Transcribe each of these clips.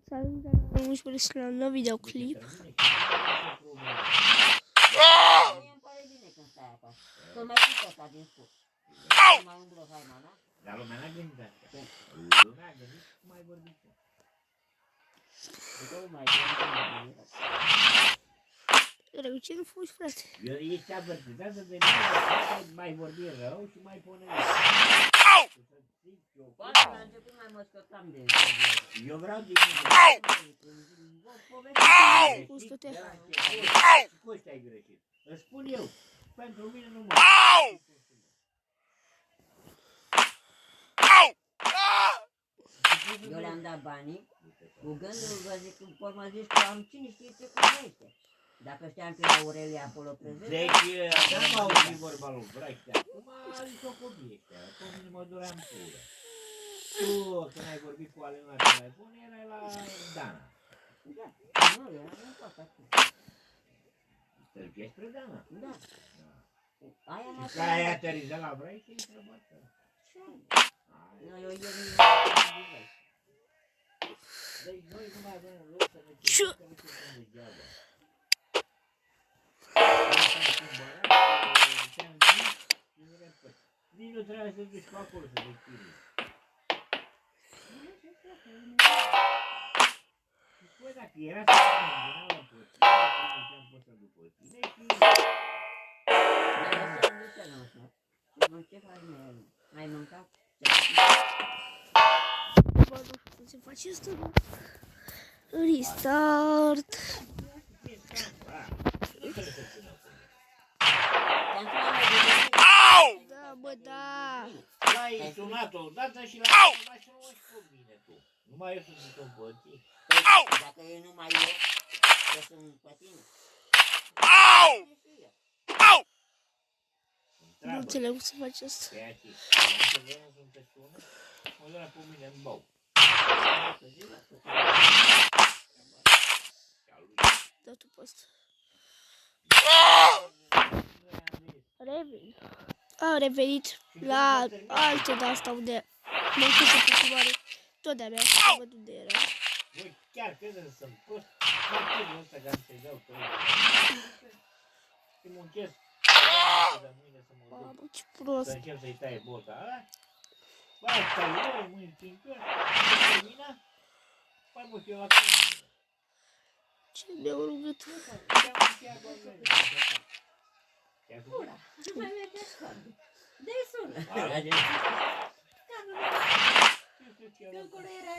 Salut, dar nu știu la un nou videoclip. Mie îmi pare bine când stai acasă. Că mai pui asta din spus. Mai umblă haina, da? Dar lumea n-a gândit asta. Lumea a gândit cum ai vorbit tu. După mai gândit. Reuși nu fugi, frate. Eu ești avertizează de mine că mai vorbi rău și mai pune... Poate la început mai mă scăptam de... Eu vreau din Gustă-te. Cu ăștia ai greșit. Îți spun eu. Pentru mine nu mă... Eu le-am dat banii, cu gândul vă zic, vor mă zici că am cine știe ce cunoaște. Dacă știam că e Aurelia acolo prezent... Deci, n-am auzit vorba lui Brăștea. Acum a zis-o copii ăștia. Pe mine mă doream pură. Tu, când ai vorbit cu Alina la telefon, erai la Dana. Da, nu, eu am fost acolo. Târgești spre Dana? Da. Aia m-a Și că ai aterizat la Brăi și-i întrebat. eu ieri nu am zis. Deci noi nu mai avem loc să ne cercăm degeaba. Nici nu trebuie să duci pe acolo să te chirii. Păi dacă era să mă la păține, nu am pus să duc păține și... Dar să nu se lasă. Și ce faci, mai mâncat? Bă, nu știu cum se face asta, nu? Restart. Da, bă, da. L-ai sunat odată și l-ai sunat și nu mă știu bine tu. Nu mai eu să zic un pățin. Dacă eu nu mai eu, că sunt pe tine. Nu înțeleg cum se face asta. Pe aici, dacă vreau să te sună, mă doar pe mine în bău. Da tu pe asta. Revin. Am revenit la altă de-asta unde mă încusă pe culoare. Tot de-a mea, să văd unde era. Băi, chiar credeți să-mi scos cartelul ăsta care să-i dau pe el. Și muncesc de mâine să mă duc. Mamă, ce prost. Să încep să-i taie bota, a? Bă, stai ori, mâini 5 ori, să termina, mai mult eu la tine. Ce mi-au rugat. Te-ai făcut? Ce mai merge acolo? De-i sună. Că acolo era...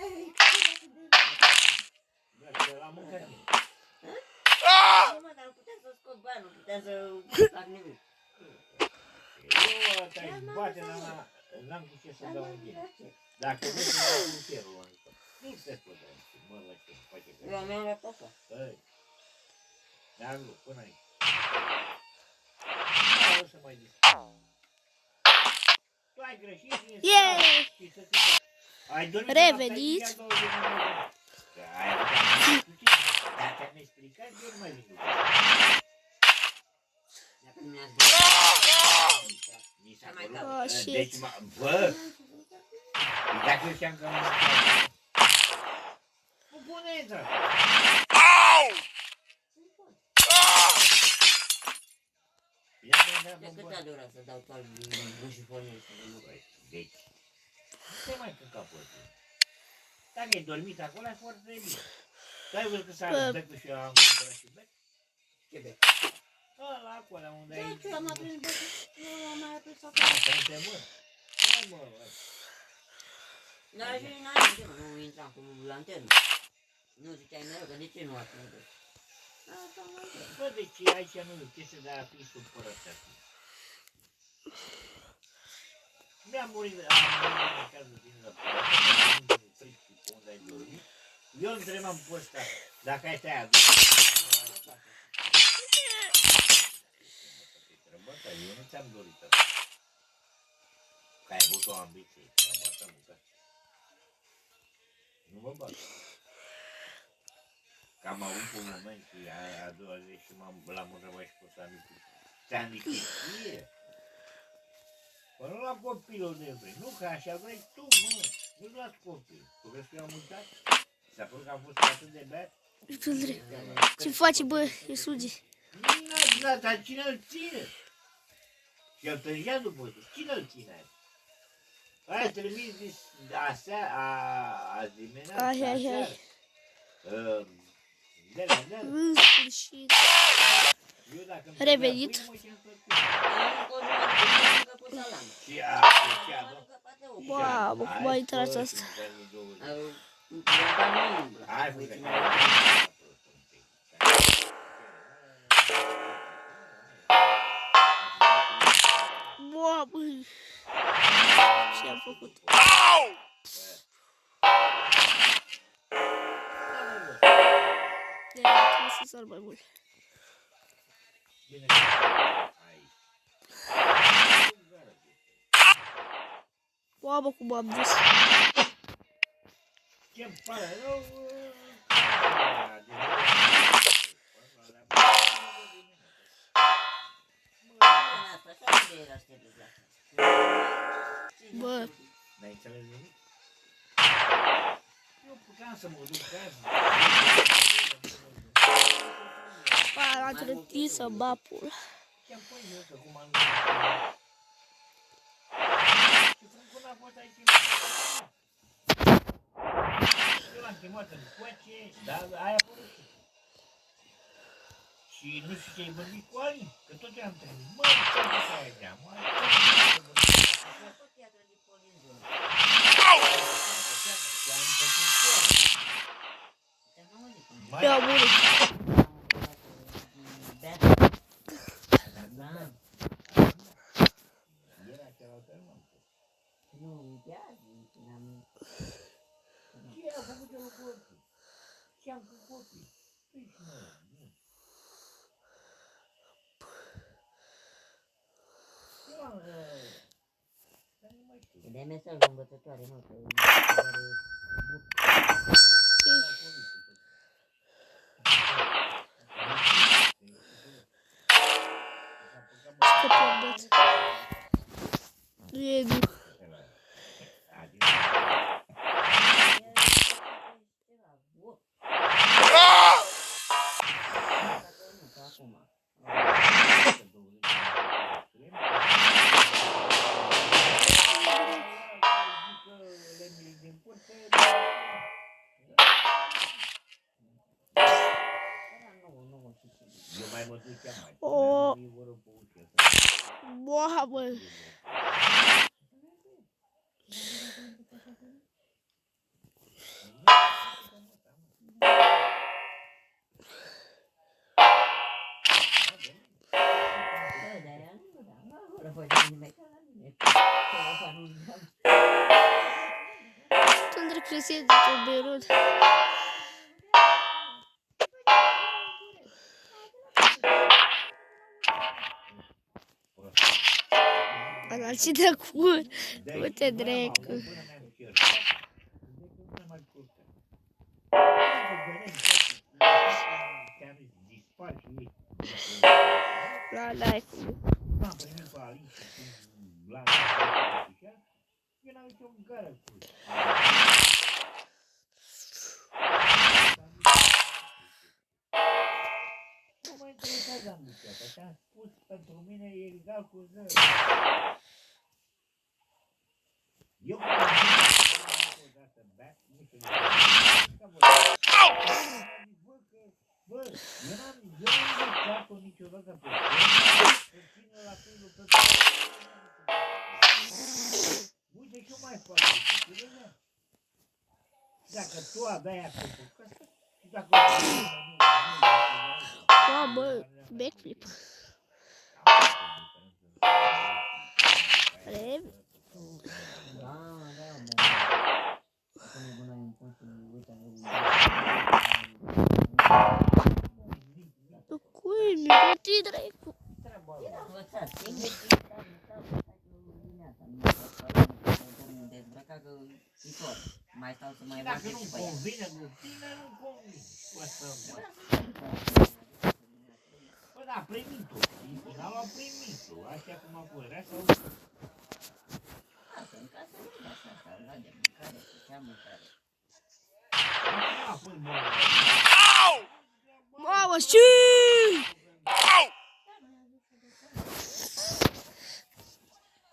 Da, l-am mâncat. Nu mă, dar nu puteam să scot bani, nu puteam să fac nimic. Eu te-ai bate, n-am cu ce să dau în gine. Dacă vrei să dau un cerul ăsta, nu te spune, mă, la ce face că... Eu mi-am luat asta. Băi, ne-am luat până aici. Nu o să mai zic. Tu ai greșit și să te... Ai dormit Revenit. Dacă mi-ai explicat, eu nu mai zic. Dacă nu mi-ați Mi s-a mai părut. Oh, shit. Deci, bă, dacă eu știam că nu nu pune intră. de cât a durat să dau toal în șifonul ăsta de lucru? Deci, nu te mai cânca pe tine. Dacă ai dormit acolo, e foarte bine. Tu ai văzut că s-a becul și eu am cumpărat și bec? Ce bec? Ăla acolo unde ai... Da, ce am aprins becul? Nu am mai aprins acolo. Asta nu te mă. Hai mă, Dar și înainte, mă, nu intram cu lanternă. Nu ziceai mereu, că de ce nu aprins becul? Asta am mai zis. bă, deci aici nu e chestie de a fi supărat acum. Mi-a murit în cazul din la unde ai dormit. Eu întrebam pe ăsta dacă ai te-ai adus. Eu nu ți-am dorit asta. Că ai avut o ambiție. Nu mă bag. Că am avut un moment și a doua zi și l-am întrebat și pe ăsta micu. Ți-am zis ție. Până la copilul de vrei. Nu că așa vrei tu, mă. Nu luați copii. Tu vezi că eu am uitat? S-a părut că am fost atât de beat? Ce faci, bă? E suge. N-ați dat, dar cine îl ține? Și el tângea după ăsta. Cine îl ține? Aia trimis azi dimineața, Hai. de-alea. În sfârșit. Eu dacă îmi Revenit. pâine, mă chem tot Cu salam. și a Mamă, cum a intrat asta? Hai, fă Mamă. Ce am făcut? Trebuie să sar mai mult. Mamă, cum am dus. Ce-mi pare rău? Bă, N-ai înțeles nimic? Eu puteam să mă duc azi. a trebuit să bag pula. Ce-am pus eu că cum am și Frâncul n-a fost aici. Eu l-am chemat în coace, dar aia a părut. Și nu știu ce-ai vorbit cu Ali, că tot i-am trimis. Mă, ce-am zis aia de-am? Eu am murit. Ce a făcut eu cu copii? Ce am cu copii? Păi și mă, nu. Eu am... Dar nu mai știu. Dai mesaj la învățătoare, mă, că Ce pierdeți? E nu. Eu mai mă duceam mai. O. Ei vor pe ușă. Mamă. Tândră cresie de Beirut. Anarții de cur. Uite, drecu. La like. N-am primit pe Alice la eu n-am nicio gară cu nu mă interesează ambiția, te-am spus, pentru mine e egal cu 0. Eu când am zis odată back, nu știu, bă, eu n-am învățat-o niciodată pe să țină la felul pe uite și eu mai fac știi, dacă tu aveai acolo, și dacă Mamă, backflip. Revi. Cui mi băti dracu. Mai stau să mai dacă bag nu-mi și pe ea. convine cu tine, nu-mi convine. Bă, da, a primit-o. În final a primit-o. Așa cum a fost. Așa În casă nu e așa, asta, la de mâncare, cu cea mâncare. A fost boală. Mamă, și!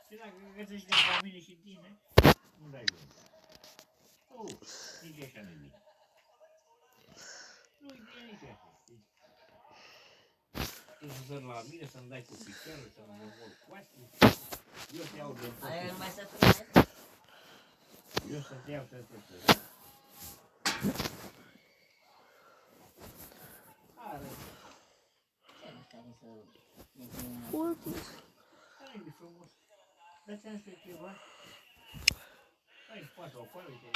Și dacă găsești de familie și tine, nu dai bine. Nici așa nu-i bine. Nu-i bine nici așa, știi? Tu să sări la mine, să-mi dai cu picioarele, să-mi omor coastele. Eu te iau de Aia tot. nu mai să prinde? Eu să te iau să te tot. Are. Ce nu care să... Deci nu... Oricum. Hai, mi frumos. Dați-mi asta ceva. Hai, poate o foaie, uite.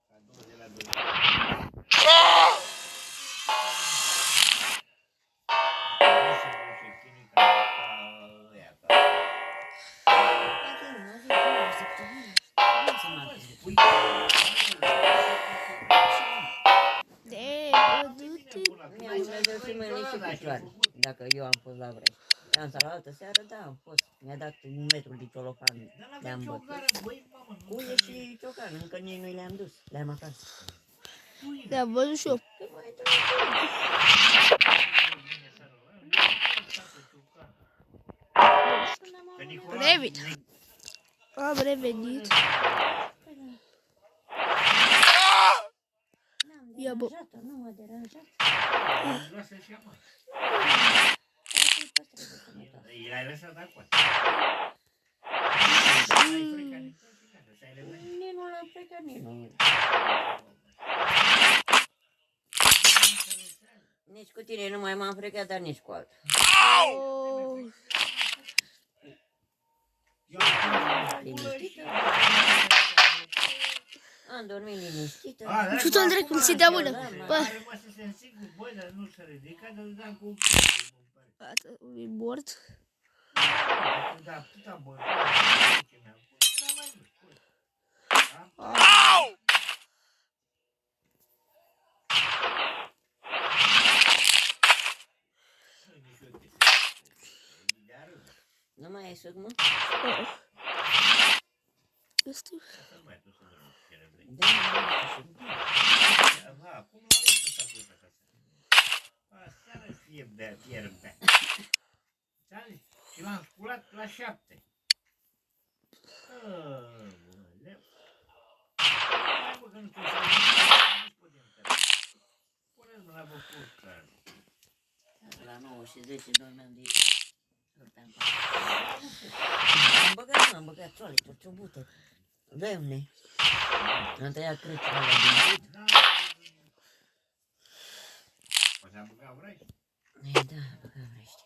Cadou de la 2. Nu se chinui ca ăia, ca... Dacă e una zi, o săptămână. Nu se mai Păi, pui. Du-te. Mi-am crezut și mâini și picioare, dacă eu am fost la Vreș. Am stat la altă seară, da, am fost. Mi-a dat un metru de ciolopan, le-am bătut. Cuie și ciocan, încă nici nu le-am dus, le-am acasă. Le-am văzut și eu. Că mai trebuie. Revin. Am revenit. Ia, bă. Nu m-a deranjat. Lasă-și ia, mă. I l-ai lăsat acolo. Ai frecat din tot și gata, și ai revenit. Nici nu l-am frecat, nici nu. Nici cu tine nu mai m-am frecat, dar nici cu altul. Oh. Liniștită. Am dormit liniștită. Tu-l dracu, ți dea mână. Bă. A rămas să se însigur, băi, dar nu s-a ridicat, dar dădeam cu... Gata, e mort. Da, atâta bă, ce mi-am pus, n-am mai dus, păi. Da? Nu mai ai suc, mă? Este... Da, nu mai ai suc. Acum nu am să fac eu așa. Aseară fierbea. Și l-am sculat la 7. Leu. Hai bă, că nu te să putem tăra. Puneți-mă la băcuță. La 9 și 10 dormeam de sorteam. M-am băgat țoale, ciobute, lemne. Am tăiat crăcile la din gât. Poți am băgat vrei? Da, băgat vrește.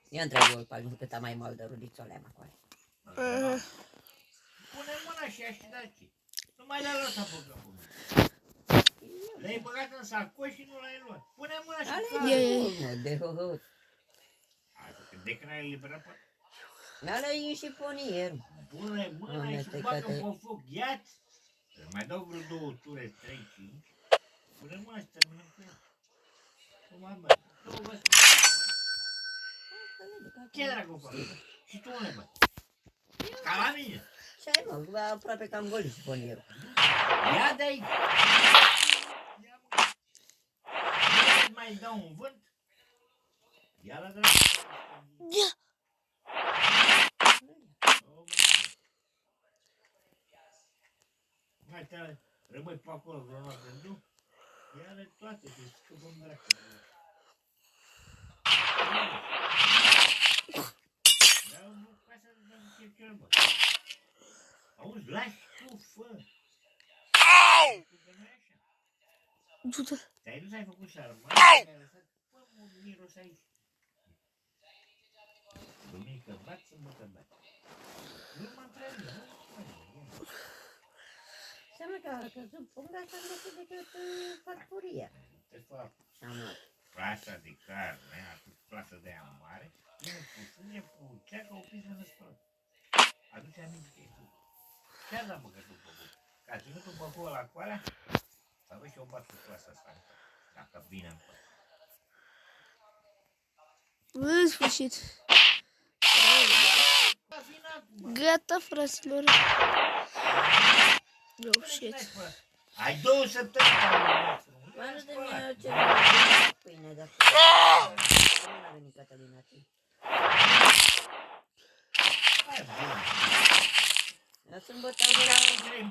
Eu întreb eu pe cât am mai mal de rudițoale am acolo. Pune mâna și aș da ce. Nu mai le-a luat să băgat pe mine. Le-ai băgat în sacoș și nu l-ai luat. Pune mâna și Ale de hohot. De când ai eliberat pe... Ale e și ponierul. Pune mâna și bagă pe foc gheață. Mai dau vreo 2 ture, 3, 5. Pune mâna și terminăm cu el. Nu mai bă. Nu vă ce dracu fac? Și tu unde bă? Ca la mine. Ce ai mă? Aproape că am golit și ponierul. Ia de aici. Ia mă. Nu mai dau un vânt. Ia la dracu. Ia! Mai tare, rămâi pe acolo vreo noapte, nu? Ia-le toate, te scăpăm dracu. Dau un buc ca să dăm chirchel, bă. Auzi, lași tu, fă. Au! Du-te. Te-ai dus, ai făcut sarmale, ai lăsat, fă un miros aici. Duminică bat, sâmbătă bat. Nu mă întrebi, nu? Înseamnă că a căzut punga și am găsit decât farfuria. Te fac Și-am luat. plasa de carne, atât plasa de aia mare, e cu sânge, cu ceacă, o piză în spăl. Aduce aminte că e tu. Chiar l-am băgat după bun. Că a ținut un băhou la coalea, să văd și o bat cu plasa asta. Dacă bine în păr. În sfârșit. la final, mă. Gata, fraților. Oh, shit. Ai 2 săptămâni. Mă, de mine ce pâine de acolo. Nu a venit Cătălina aici. Hai, bun. La sâmbătă am venit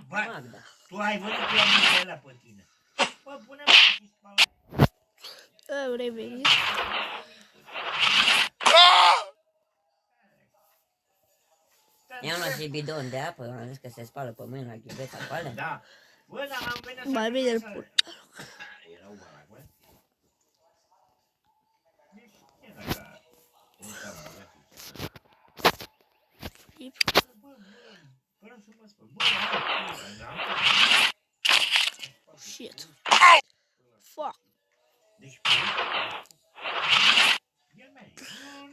la Magda. Tu ai văzut că am venit la pe tine. Bă, pune-mă și spală. Am revenit. I-am luat și bidon de apă, am zis că se spală pe mâini la ghiveta cu alea. Da. Bă, dar am venit să... Mai bine îl pun. Erau barac, bă. Deci, era ca... Nu te-am băgat aici. Bă, fără să mă spun. Bă, am... Shit. Fuck. Deci, el merge.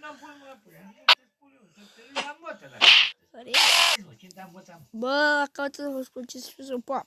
N-am pus mâna pe ea, nu te spun eu, să te la motă dacă Care? nu, ce te-am învățat. Bă, caută să vă spun ce să pop.